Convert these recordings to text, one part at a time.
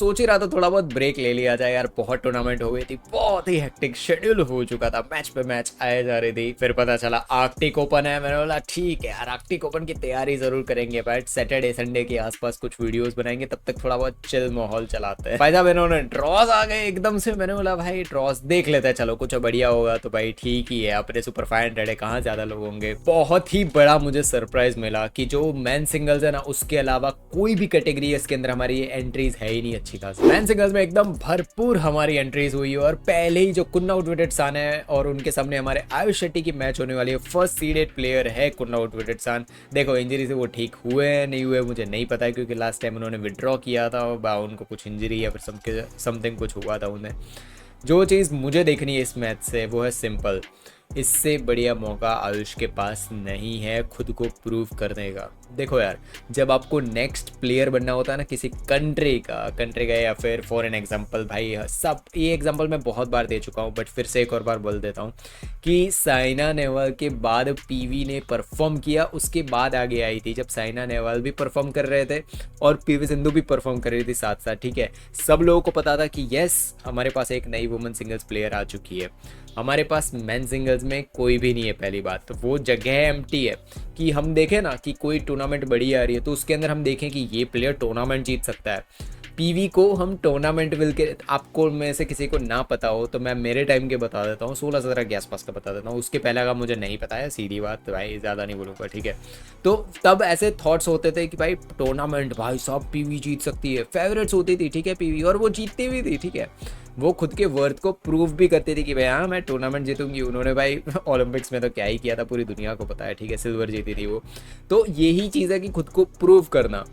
सोच ही रहा था थोड़ा बहुत ब्रेक ले लिया जाए यार, बहुत टूर्नामेंट हो गई थी, बहुत ही हेक्टिक शेड्यूल हो चुका था, मैच पे मैच आए जा रही थी। फिर पता चला आर्कटिक ओपन है, मैंने बोला ठीक है यार आर्कटिक ओपन की तैयारी जरूर करेंगे, बट सैटरडे संडे के आसपास कुछ वीडियोस बनाएंगे, तब तक थोड़ा बहुत चिल माहौल चलाते हैं। भाई साहब इन्होंने ड्रॉज आ गए एकदम से, मैंने बोला भाई ड्रॉज देख लेते हैं, चलो कुछ बढ़िया होगा तो भाई ठीक ही है, अपने सुपर 500 है, कहाँ ज्यादा लोग होंगे। बहुत ही बड़ा मुझे सरप्राइज मिला कि जो मैन सिंगल्स है ना, उसके अलावा कोई भी कैटेगरी है इसके अंदर हमारी एंट्रीज है ही नहीं अच्छी खासी। मैन सिंगल्स में एकदम भरपूर हमारी एंट्रीज हुई और पहले ही जो कुन्ना आउटविटेड सान है और उनके सामने हमारे आयुष शेट्टी की मैच होने वाली है। फर्स्ट सीडेड प्लेयर है कुन्ना आउटविटेड सान। देखो इंजरी से वो ठीक हुए नहीं हुए मुझे नहीं पता है, क्योंकि लास्ट टाइम उन्होंने विड्रॉ किया था, उनको कुछ इंजरी या फिर समथिंग कुछ हुआ था उन्हें। जो चीज़ मुझे देखनी है इस मैच से वो है सिंपल, इससे बढ़िया मौका आयुष के पास नहीं है खुद को प्रूव करने का। देखो यार, जब आपको नेक्स्ट प्लेयर बनना होता है ना किसी कंट्री का या फिर फॉर एन एग्जांपल, भाई सब ये एग्जांपल मैं बहुत बार दे चुका हूँ बट फिर से एक और बार बोल देता हूँ कि साइना नेहवाल के बाद पीवी ने परफॉर्म किया, उसके बाद आगे आई थी जब साइना नेहवाल भी परफॉर्म कर रहे थे और पीवी सिंधु भी परफॉर्म कर रही थी साथ साथ। ठीक है, सब लोगों को पता था कि यस हमारे पास एक नई वुमेन सिंगल्स प्लेयर आ चुकी है, हमारे पास मेन सिंगल्स में कोई भी नहीं है। पहली बात तो वो जगह एम्प्टी है कि हम देखें ना कि कोई टूर्नामेंट बड़ी आ रही है तो उसके अंदर हम देखें कि ये प्लेयर टूर्नामेंट जीत सकता है। पीवी को हम टूर्नामेंट विल के, आपको में से किसी को ना पता हो तो मैं मेरे टाइम के बता देता हूँ, 16-17 के आसपास का बता देता हूँ, उसके पहले का मुझे नहीं पता है, सीधी बात भाई, ज़्यादा नहीं बोलूँगा। ठीक है, तो तब ऐसे थॉट्स होते थे कि भाई टूर्नामेंट भाई साहब पीवी जीत सकती है, फेवरेट्स होती थी ठीक है पीवी, और वो जीतती भी थी। ठीक है, वो खुद के वर्थ को प्रूव भी करती थी कि भाई हाँ मैं टूर्नामेंट जीतूंगी। उन्होंने भाई ओलंपिक्स में तो क्या ही किया था पूरी दुनिया को पता है। ठीक है, सिल्वर जीती थी वो। तो यही चीज़ है कि खुद को प्रूव करना,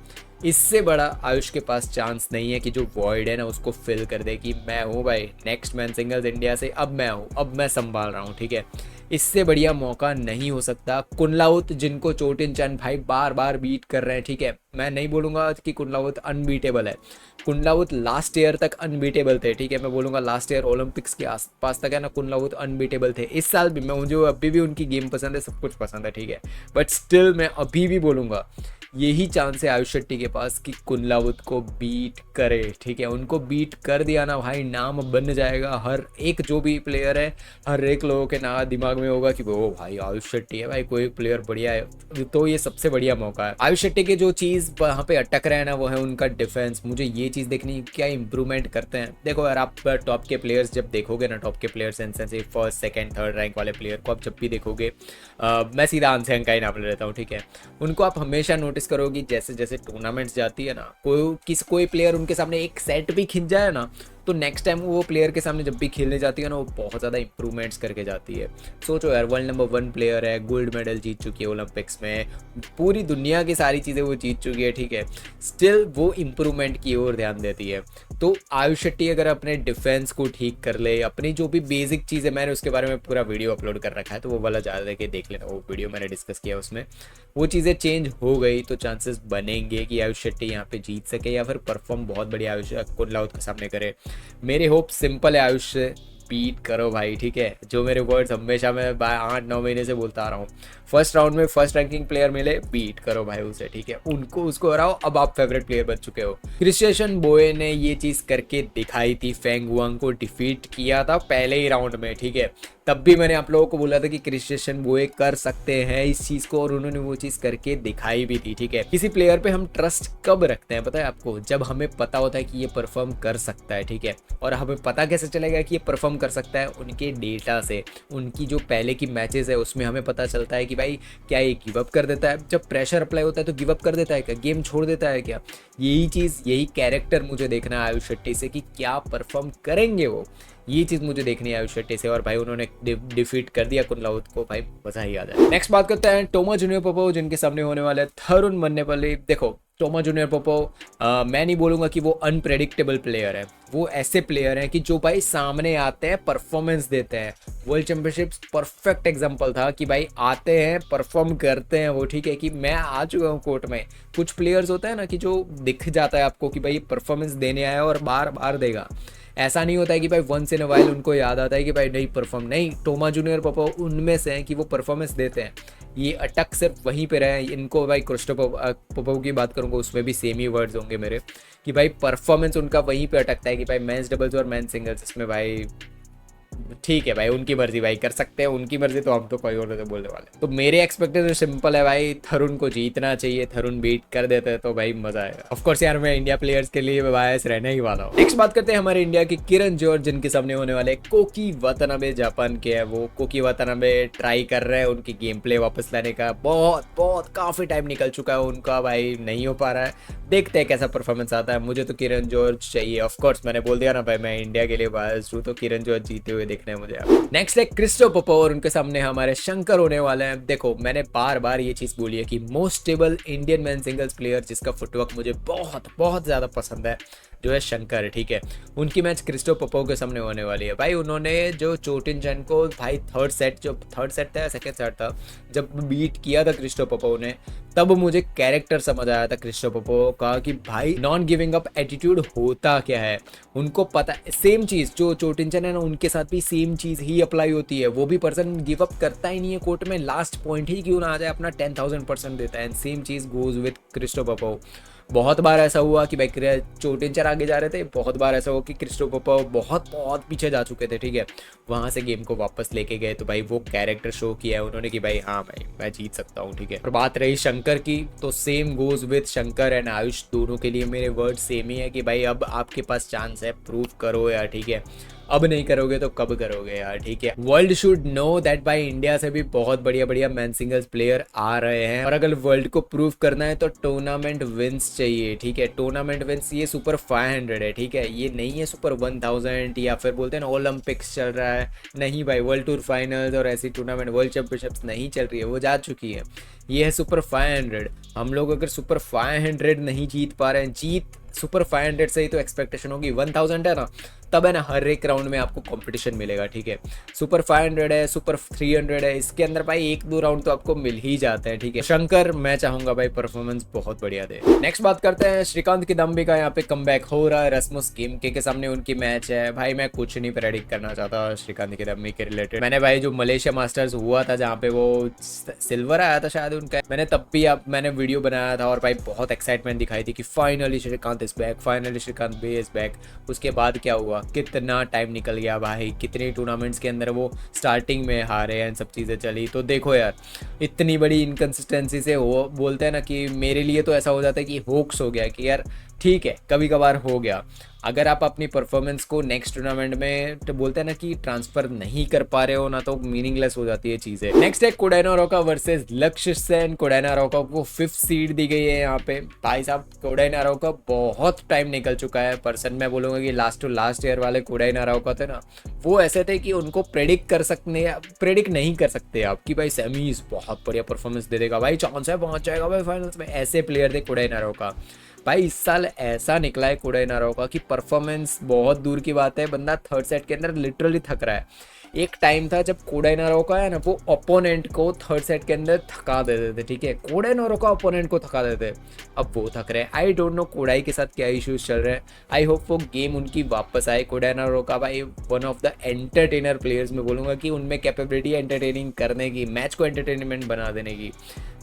इससे बड़ा आयुष के पास चांस नहीं है कि जो वॉइड है ना उसको फिल कर दे कि मैं हूँ भाई नेक्स्ट मैन सिंगल्स इंडिया से, अब मैं हूँ, अब मैं संभाल रहा हूँ। ठीक है, इससे बढ़िया मौका नहीं हो सकता। कुनलाउत जिनको चोटिन चंद भाई बार बार बीट कर रहे हैं, ठीक है, मैं नहीं बोलूंगा कि कुनलाउत अनबीटेबल है, कुनलाउत लास्ट ईयर तक अनबीटेबल थे। ठीक है, मैं बोलूंगा लास्ट ईयर ओलंपिक्स के आसपास तक है ना कुनलाउत अनबीटेबल थे। इस साल भी मैं, मुझे अभी भी उनकी गेम पसंद है, सब कुछ पसंद है। ठीक है, बट स्टिल मैं अभी भी बोलूंगा यही चांस है आयुष शेट्टी के पास कि कुनलाउत को बीट करे। ठीक है, उनको बीट कर दिया ना भाई नाम बन जाएगा, हर एक जो भी प्लेयर है हर एक लोगों के ना दिमाग में होगा कि वो भाई आयुष शेट्टी है भाई, कोई प्लेयर बढ़िया है। तो ये सबसे बढ़िया मौका है। आयुष शेट्टी के जो चीज़ वहाँ पे अटक रहे हैं ना वो है उनका डिफेंस। मुझे ये चीज़ देखनी क्या इंप्रूवमेंट करते हैं। देखो यार, आप टॉप के प्लेयर्स जब देखोगे ना, टॉप के players in sense first second third rank वाले प्लेयर को आप जब भी देखोगे, मैं सीधा आंसर का ही नाम ले लेता हूँ। ठीक है, उनको आप हमेशा नोटिस करोगे जैसे जैसे टूर्नामेंट्स जाती है ना, कोई प्लेयर उनके सामने एक सेट भी खिंच जाए ना, तो नेक्स्ट टाइम वो प्लेयर के सामने जब भी खेलने जाती है ना वो बहुत ज़्यादा इंप्रूवमेंट्स करके जाती है। सोचो यार, वर्ल्ड नंबर 1 प्लेयर है, गोल्ड मेडल जीत चुकी है ओलंपिक्स में, पूरी दुनिया की सारी चीज़ें वो जीत चुकी है। ठीक है, स्टिल वो इंप्रूवमेंट की ओर ध्यान देती है। तो आयुष शेट्टी अगर अपने डिफेंस को ठीक कर ले, अपनी जो भी बेसिक चीज़ है, मैंने उसके बारे में पूरा वीडियो अपलोड कर रखा है, तो वो वाला ज़्यादा के देख लेना, वो वीडियो मैंने डिस्कस किया उसमें, वो चीज़ें चेंज हो गई तो चांसेस बनेंगे कि आयुष शेट्टी यहाँ पे जीत सके या फिर परफॉर्म बहुत बढ़िया आयुष कुनलाउत के सामने करे। मेरे होप सिंपल है, आयुष से बीट करो भाई। ठीक है, जो मेरे वर्ड्स हमेशा मैं 8-9 महीने से बोलता आ रहा हूँ, फर्स्ट राउंड में फर्स्ट रैंकिंग प्लेयर मिले, बीट करो भाई उसे। ठीक है, उनको उसको हराओ, अब आप फेवरेट प्लेयर बन चुके हो। क्रिस्टियन बोए ने ये चीज़ करके दिखाई थी, फेंग वुआंग को डिफीट किया था पहले ही राउंड में। ठीक है, तब भी मैंने आप लोगों को बोला था कि क्रिस्टियन बोए कर सकते हैं इस चीज़ को, और उन्होंने वो चीज़ करके दिखाई भी थी। ठीक है, किसी प्लेयर पे हम ट्रस्ट कब रखते हैं पता है आपको, जब हमें पता होता है कि ये परफॉर्म कर सकता है। ठीक है, और हमें पता कैसे चलेगा कि ये परफॉर्म कर सकता है, उनके डेटा से, उनकी जो पहले की मैचेस है उसमें हमें पता चलता है कि भाई क्या ये गिव अप कर देता है, जब प्रेशर अप्लाई होता है तो गिव अप कर देता है क्या, गेम छोड़ देता है क्या। यही चीज़, यही कैरेक्टर मुझे देखना है आयुष शेट्टी से कि क्या परफॉर्म करेंगे वो, ये चीज़ मुझे देखनी है आयुष शेट्टी से। और भाई उन्होंने डिफीट कर दिया कुनलाउत को, भाई मजा ही आ जाए। नेक्स्ट बात करते हैं टोमा जूनियर पोपो, जिनके सामने होने वाले थरुण मन्नेपल्ली। देखो टोमा जूनियर पोपो, मैं नहीं बोलूँगा कि वो अनप्रेडिक्टेबल प्लेयर है, वो ऐसे प्लेयर हैं कि जो भाई सामने आते हैं परफॉर्मेंस देते हैं। वर्ल्ड चैंपियनशिप्स परफेक्ट एग्जांपल था कि भाई आते हैं परफॉर्म करते हैं वो। ठीक है, कि मैं आ चुका हूँ कोर्ट में, कुछ प्लेयर्स होता है ना कि जो दिख जाता है आपको कि भाई परफॉर्मेंस देने आया और बार बार देगा। ऐसा नहीं होता है कि भाई वंस इन अ वाइल उनको याद आता है कि भाई नहीं परफॉर्म, नहीं, टोमा जूनियर पोपो उनमें से हैं कि वो परफॉर्मेंस देते हैं। ये अटक सिर्फ वहीं पे रहे इनको भाई। क्रिस्टोपोव की बात करूँगा उसमें भी सेम ही वर्ड्स होंगे मेरे कि भाई परफॉर्मेंस उनका वहीं पे अटकता है कि भाई मेंस डबल्स और मेंस सिंगल्स इसमें भाई ठीक है भाई, उनकी मर्जी भाई, कर सकते हैं उनकी मर्जी, तो हम तो कोई और तो बोलने वाले। तो मेरे एक्सपेक्टेशन सिंपल है भाई, थरुण को जीतना चाहिए, थरुण बीट कर देते हैं तो भाई मजा आएगा। ऑफ कोर्स यार मैं इंडिया प्लेयर्स के लिए बायस रहने ही वाला हूँ। नेक्स्ट बात करते हैं हमारे इंडिया की किरण जॉर्ज, जिनके सामने होने वाले कोकी वातानाबे। जापान के है वो। कोकी वातानाबे ट्राई कर रहे हैं उनकी गेम प्ले वापस लाने का, बहुत काफी टाइम निकल चुका है उनका भाई, नहीं हो पा रहा है। देखते हैं कैसा परफॉर्मेंस आता है। मुझे तो किरण जॉर्ज चाहिए। ऑफ कोर्स मैंने बोल दिया ना भाई मैं इंडिया के लिए बायस्ड हूँ, तो किरण जॉर्ज जीते हुए देखने हैं मुझे। नेक्स्ट है क्रिस्टोपोव और उनके सामने हमारे शंकर होने वाले हैं। देखो मैंने बार बार ये चीज बोली है कि most stable Indian man singles player जिसका फुटवर्क मुझे बहुत ज्यादा पसंद है जो है शंकर, ठीक है। उनकी मैच क्रिस्टोपोव के सामने होने वाली है भाई। उन्होंने जो चोटिंचन को भाई थर्ड सेट था सेकेंड सेट था जब बीट किया था क्रिस्टोपोव ने, तब मुझे कैरेक्टर समझ आया था क्रिस्टोपोव का कि भाई नॉन गिविंग अप एटीट्यूड होता क्या है। उनको पता सेम चीज जो चोटिंचन है ना उनके साथ भी सेम चीज ही अप्लाई होती है। वो भी पर्सन गिव अप करता ही नहीं है कोर्ट में, लास्ट पॉइंट ही क्यों ना आ जाए अपना 10,000% देता है। सेम चीज गोज विद क्रिस्टोपोव। बहुत बार ऐसा हुआ कि भाई चोटिंचर आगे जा रहे थे, बहुत बार ऐसा हुआ कि क्रिस्टोपोव बहुत पीछे जा चुके थे, ठीक है। वहां से गेम को वापस लेके गए तो भाई वो कैरेक्टर शो किया है उन्होंने कि भाई हाँ भाई मैं जीत सकता हूँ, ठीक है। और बात रही शंकर की तो same goes with Shankar and Ayush, दोनों के लिए मेरे वर्ड सेम ही है कि भाई अब आपके पास चांस है, प्रूव करो यार, ठीक है। अब नहीं करोगे तो कब करोगे यार, ठीक है। वर्ल्ड शुड नो दैट भाई इंडिया से भी बहुत बढ़िया मैन सिंगल्स प्लेयर आ रहे हैं, और अगर वर्ल्ड को प्रूव करना है तो टूर्नामेंट विंस चाहिए, ठीक है। टूर्नामेंट विंस ये सुपर 500 है, ठीक है, ये नहीं है सुपर 1000 या फिर बोलते हैं ना ओलंपिक्स चल रहा है, नहीं भाई। वर्ल्ड टूर फाइनल्स और ऐसी टूर्नामेंट वर्ल्ड चैंपियनशिप्स नहीं चल रही है, वो जा चुकी है। ये है सुपर 500। हम लोग अगर सुपर 500 नहीं जीत पा रहे हैं, जीत सुपर 500 से ही तो एक्सपेक्टेशन होगी। 1000 है ना, तब है ना हर एक राउंड में आपको कंपटीशन मिलेगा, ठीक है। सुपर 500 है, सुपर 300 है, इसके अंदर भाई 1-2 राउंड तो आपको मिल ही जाते हैं, ठीक है। शंकर मैं चाहूंगा भाई परफॉर्मेंस बहुत बढ़िया दे। नेक्स्ट बात करते हैं श्रीकांत किदाम्बी का। यहाँ पे कमबैक हो रहा है, रस्मुस गेमके के सामने उनकी मैच है। भाई मैं कुछ नहीं प्रेडिक्ट करना चाहता श्रीकांत किदाम्बी के रिलेटेड। मैंने भाई जो मलेशिया मास्टर्स हुआ था जहाँ पे वो सिल्वर आया था शायद उनका, मैंने तब भी मैंने वीडियो बनाया था और भाई बहुत एक्साइटमेंट दिखाई थी कि finally Shrikant is back, finally Shrikant B is back. उसके बाद क्या हुआ, कितना टाइम निकल गया भाई, कितने टूर्नामेंट्स के अंदर वो स्टार्टिंग में हारे हैं, सब चीज़ें चली। तो देखो यार इतनी बड़ी इनकन्सिस्टेंसी से हो, बोलते हैं ना कि मेरे लिए तो ऐसा हो जाता है कि होक्स हो गया कि यार ठीक है कभी कभार हो गया। अगर आप अपनी परफॉर्मेंस को नेक्स्ट टूर्नामेंट में तो बोलते हैं ना कि ट्रांसफर नहीं कर पा रहे हो ना, तो मीनिंगलेस हो जाती है चीजें। नेक्स्ट है कोडाइना रोका वर्सेस लक्ष्य सेन। कोडाइना रोका को 5th सीड दी गई है यहाँ पे। भाई साहब कोडाइना रोका बहुत टाइम निकल चुका है। पर्सन मैं बोलूंगा कि लास्ट टू लास्ट ईयर वाले कोडाइना रोका थे ना, वो ऐसे थे कि उनको प्रेडिक्ट नहीं कर सकते आप कि भाई सेमीज बहुत बढ़िया परफॉर्मेंस दे देगा, भाई चांस है पहुंच जाएगा भाई फाइनल्स में। ऐसे प्लेयर थे कोडाइना रोका। भाई इस साल ऐसा निकला है कोडाइना रोका की परफॉर्मेंस बहुत दूर की बात है, बंदा थर्ड सेट के अंदर लिटरली थक रहा है। एक टाइम था जब कोडाइना रोका है ना वो ओपोनेंट को थर्ड सेट के अंदर थका देते थे, ठीक है। कोडाइना रोका ओपोनेंट को थका देते, अब वो थक रहे हैं। आई डोंट नो कोडाई के साथ क्या इश्यूज चल रहे हैं। आई होप वो गेम उनकी वापस आए। कोडाइना रोका भाई one of the entertainer players में बोलूँगा कि उनमें कैपेबिलिटी है एंटरटेनिंग करने की, मैच को एंटरटेनमेंट बना देने की।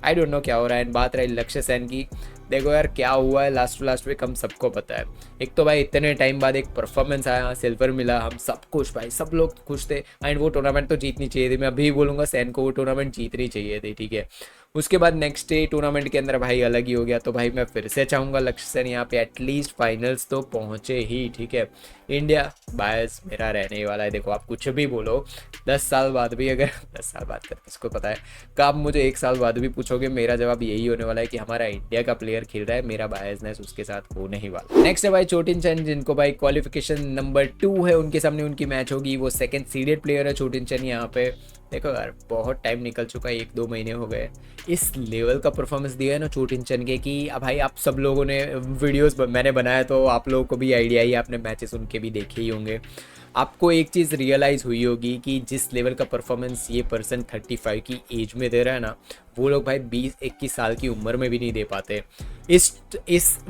आई डोंट नो क्या हो रहा है। बात रही लक्ष्य सेन की, देखो यार क्या हुआ है लास्ट टू लास्ट वीक हम सबको पता है। एक तो भाई इतने टाइम बाद एक परफॉर्मेंस आया, सिल्वर मिला, हम सब खुश, भाई सब लोग खुश थे। एंड वो टूर्नामेंट तो जीतनी चाहिए थी, मैं अभी बोलूँगा सेन को वो टूर्नामेंट जीतनी चाहिए थी, ठीक है। उसके बाद नेक्स्ट डे टूर्नामेंट के अंदर भाई अलग ही हो गया। तो भाई मैं फिर से चाहूँगा लक्ष्य सेन यहाँ पे एटलीस्ट फाइनल्स तो पहुँचे ही, ठीक है। इंडिया बायस मेरा रहने वाला है। देखो आप कुछ भी बोलो, 10 साल बाद भी अगर 10 साल बाद कर किसको पता है, का आप मुझे 1 साल बाद भी पूछोगे मेरा जवाब यही होने वाला है कि हमारा इंडिया का प्लेयर खेल रहा है, मेरा बायसनेस उसके साथ होने ही वाला। नेक्स्ट है भाई चोटिंचन, जिनको भाई क्वालिफिकेशन नंबर 2 है, उनके सामने उनकी मैच होगी। वो 2nd सीडेड प्लेयर है चोटिंचन यहाँ पे। देखो यार बहुत टाइम निकल चुका है, 1-2 महीने हो गए। इस लेवल का परफॉर्मेंस दिया है ना चोटिंचन के कि अब भाई आप सब लोगों ने वीडियोस मैंने बनाया तो आप लोगों को भी आइडिया ही, आपने मैचेस उनके भी देखे ही होंगे। आपको एक चीज़ रियलाइज़ हुई होगी कि जिस लेवल का परफॉर्मेंस ये पर्सन 35 की एज में दे रहा है ना, वो लोग भाई 20-21 साल की उम्र में भी नहीं दे पाते। इस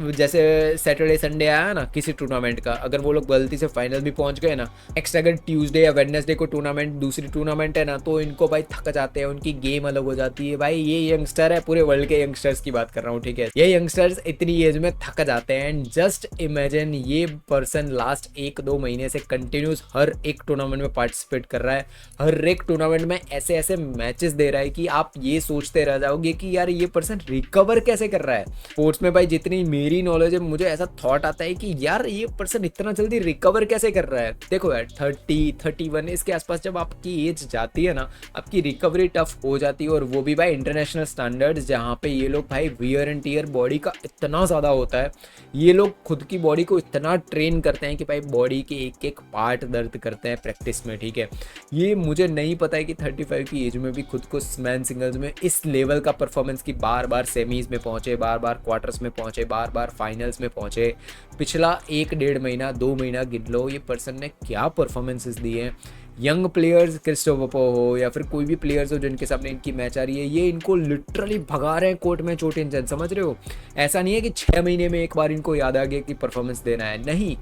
जैसे सैटरडे संडे आया ना किसी टूर्नामेंट का, अगर वो लोग गलती से फाइनल भी पहुंच गए ना, नेक्स्ट अगर ट्यूसडे या वेडनेसडे को टूर्नामेंट दूसरी टूर्नामेंट है ना, तो इनको भाई थक जाते हैं, उनकी गेम अलग हो जाती है। भाई ये यंगस्टर है, पूरे वर्ल्ड के यंगस्टर्स की बात कर रहा हूँ, ठीक है, ये यंगस्टर्स इतनी एज में थक जाते हैं। एंड जस्ट इमेजिन ये पर्सन लास्ट 1-2 महीने से कंटिन्यूस हर एक टूर्नामेंट में पार्टिसिपेट कर रहा है, हर एक टूर्नामेंट में ऐसे ऐसे मैचेस दे रहा है कि आप ये सोचते रह जाओगे कि यार ये पर्सन रिकवर कैसे कर रहा है। स्पोर्ट्स में भाई जितनी मेरी नॉलेज है, मुझे ऐसा थॉट आता है कि यार ये पर्सन इतना जल्दी रिकवर कैसे कर रहा है। देखो यार 30-31 इसके आसपास जब आपकी एज जाती है ना, आपकी रिकवरी टफ हो जाती है, और वो भी भाई इंटरनेशनल स्टैंडर्ड्स, जहाँ पे ये लोग भाई वियर एंड टीयर बॉडी का इतना ज़्यादा होता है, ये लोग खुद की बॉडी को इतना ट्रेन करते हैं कि भाई बॉडी के एक एक पार्ट दर्द करते हैं प्रैक्टिस में, ठीक है। ये मुझे नहीं पता है कि 35 की एज में भी खुद को मैन सिंगल्स में इस लेवल का परफॉर्मेंस की बार बार सेमीज में पहुंचे, बार बार क्वार्टर्स में पहुंचे, बार बार फाइनल्स में पहुंचे। पिछला 1-1.5 महीना 2 महीना गिन लो, ये पर्सन ने क्या परफॉर्मेंसेस दिए हैं। यंग प्लेयर्स क्रिस्टोफर हो या फिर कोई भी प्लेयर्स हो जिनके सामने इनकी मैच आ रही है, ये इनको लिटरली भगा रहे हैं कोर्ट में चोटिल, समझ रहे हो। ऐसा नहीं है कि 6 महीने में एक बार इनको याद आ गया कि परफॉर्मेंस देना है, नहीं,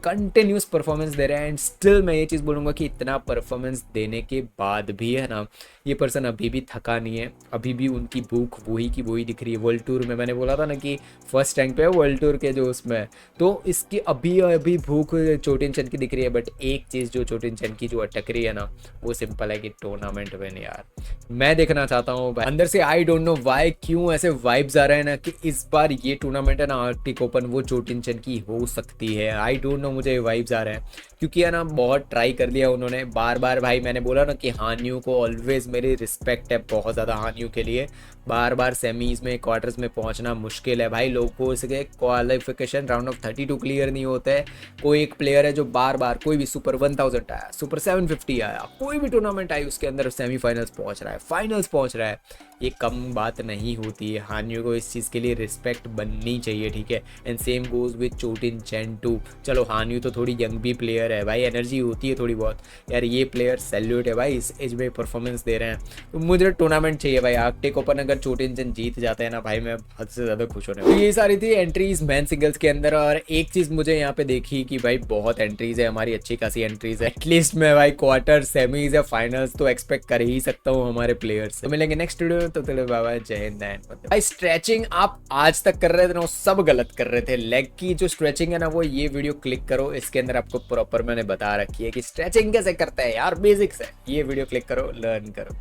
कंटिन्यूस परफॉर्मेंस दे रहे हैं। एंड स्टिल मैं ये चीज़ बोलूँगा कि इतना परफॉर्मेंस देने के बाद भी है ना, ये पर्सन अभी भी थका नहीं है, अभी भी उनकी भूख वही की वही दिख रही है। वर्ल्ड टूर में मैंने बोला था ना कि फर्स्ट रैंक पे है वर्ल्ड टूर के जो उसमें, तो इसकी अभी भूख चोटिल चंद की दिख रही है। बट एक चीज़ जो चोटिल चंद की जो अटक रही है ना, वो सिंपल है कि टूर्नामेंट विन। यार मैं देखना चाहता हूँ अंदर से, आई डोंट नो वाई, क्यों ऐसे वाइब्स आ रहे हैं ना कि इस बार ये टूर्नामेंट है ना आर्कटिक ओपन, वो चोटिल चंद की हो सकती है। आई डोंट नो, मुझे वाइब्स आ रहे हैं, क्योंकि है ना बहुत ट्राई कर लिया उन्होंने बार बार। भाई मैंने बोला ना कि हानियों को ऑलवेज मेरी रिस्पेक्ट है बहुत ज़्यादा, हानियों के लिए बार बार सेमीज में क्वार्टर्स में पहुंचना मुश्किल है भाई। लोगों को इसके क्वालिफिकेशन राउंड ऑफ 32 क्लियर नहीं होता है। कोई एक प्लेयर है जो बार बार, कोई भी सुपर 1000 आया, सुपर 750 आया, कोई भी टूर्नामेंट आई उसके अंदर सेमीफाइनल्स पहुंच रहा है, फाइनल्स पहुंच रहा है, ये कम बात नहीं होती है। हानियों को इस चीज़ के लिए रिस्पेक्ट बननी चाहिए, ठीक है। एंड सेम गोज विद चोटिल चैन टू। चलो हानियों तो थोड़ी यंग भी प्लेयर है भाई, एनर्जी होती है थोड़ी बहुत, यार ये प्लेयर सैल्यूट है भाई, इस एज में परफॉर्मेंस दे रहे हैं। तो मुझे टूर्नामेंट चाहिए भाई, आर्कटिक ओपन अगर चोटिल चंद जीत जाते हैं ना भाई, मैं हद से ज़्यादा खुश होने वाला। तो ये सारी थी एंट्रीज मैन सिंगल्स के अंदर, और एक चीज़ मुझे यहाँ पे देखी कि भाई बहुत एंट्रीज है हमारी, अच्छी खासी एंट्रीज है। एटलीस्ट मैं भाई क्वार्टर, सेमीज या फाइनल्स तो एक्सपेक्ट कर ही सकता हूँ हमारे प्लेयर्स। तो मिलेंगे नेक्स्ट वीडियो में, तो बाबा जय हिंद। भाई स्ट्रेचिंग आप आज तक कर रहे थे ना, सब गलत कर रहे थे। लेग की जो स्ट्रेचिंग है ना, वो ये वीडियो क्लिक करो, इसके अंदर आपको प्रॉपर मैंने बता रखी है कि स्ट्रेचिंग कैसे करते हैं यार, बेसिक्स है। ये वीडियो क्लिक करो, लर्न करो।